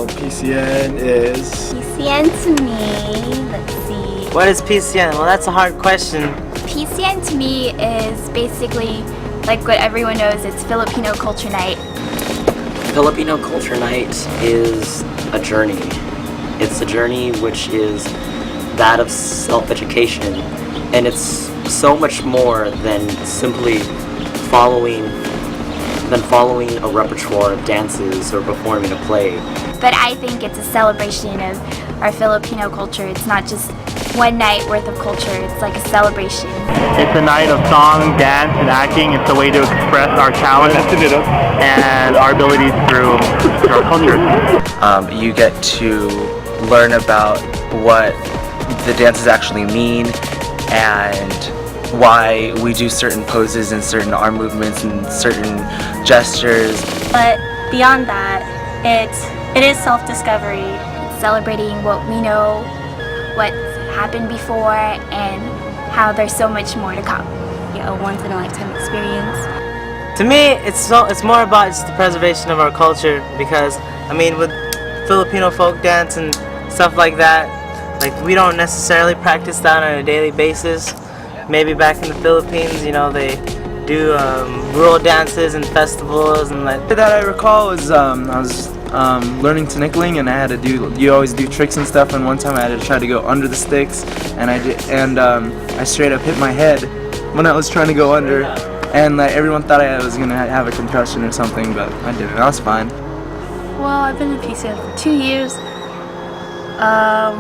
Well, PCN is... PCN to me, let's see. What is PCN? Well, that's a hard question. PCN to me is basically, like what everyone knows, it's Filipino Culture Night. Filipino Culture Night is a journey. It's a journey which is that of self-education, and it's so much more than simply following a repertoire of dances or performing a play. But I think it's a celebration of our Filipino culture. It's not just one night worth of culture, it's like a celebration. It's a night of song, dance, and acting. It's a way to express our talent and our abilities through our culture. You get to learn about what the dances actually mean and why we do certain poses and certain arm movements and certain gestures. But beyond that, it is self-discovery. Celebrating what we know, what's happened before, and how there's so much more to come. A once-in-a-lifetime experience. To me, it's more about just the preservation of our culture, because I mean, with Filipino folk dance and stuff like that, like we don't necessarily practice that on a daily basis. Maybe back in the Philippines, you know, they do rural dances and festivals and like That I recall was I was learning tinikling, and I had to do. You always do tricks and stuff. And one time I had to try to go under the sticks, and I straight up hit my head when I was trying to go under, and like everyone thought I was gonna have a concussion or something, but I didn't. I was fine. Well, I've been in PCN for 2 years. I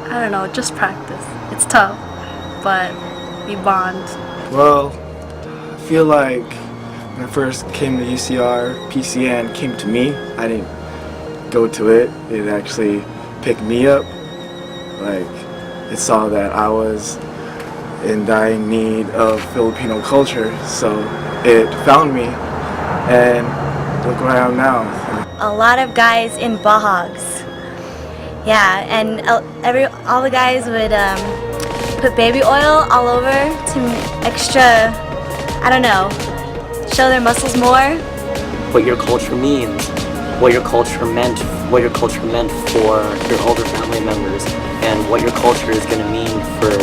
don't know, just practice. It's tough, but we bond. Well, I feel like when I first came to UCR, PCN came to me. I didn't go to it. It actually picked me up. Like, it saw that I was in dying need of Filipino culture, so it found me, and look where I am now. A lot of guys in bahags. Yeah, and all the guys would put baby oil all over to extra, I don't know, show their muscles more. What your culture means, what your culture meant for your older family members, and what your culture is going to mean for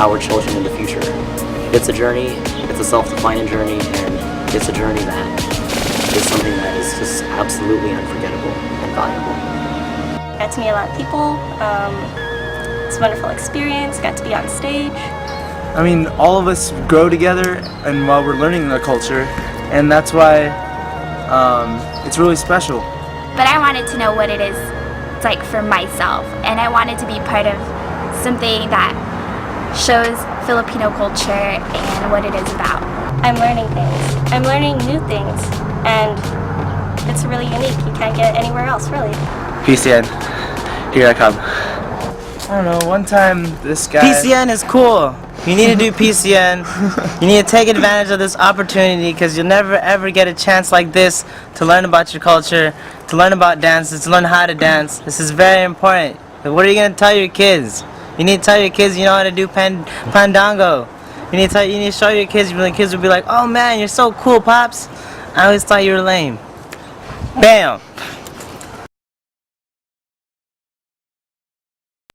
our children in the future. It's a journey, it's a self-defining journey, and it's a journey that is something that is just absolutely unforgettable and valuable. Got to meet a lot of people. It's a wonderful experience. Got to be on stage. I mean, all of us grow together, and while we're learning the culture, and that's why it's really special. But I wanted to know what it is like for myself, and I wanted to be part of something that shows Filipino culture and what it is about. I'm learning things. I'm learning new things, and it's really unique. You can't get it anywhere else, really. PCN, here I come. I don't know, one time This guy... PCN is cool. You need to do PCN. You need to take advantage of this opportunity, because you'll never ever get a chance like this to learn about your culture, to learn about dances, to learn how to dance. This is very important. But what are you going to tell your kids? You need to tell your kids you know how to do pandango. You need to show your kids, the kids will be like, oh man, you're so cool, Pops. I always thought you were lame. Bam!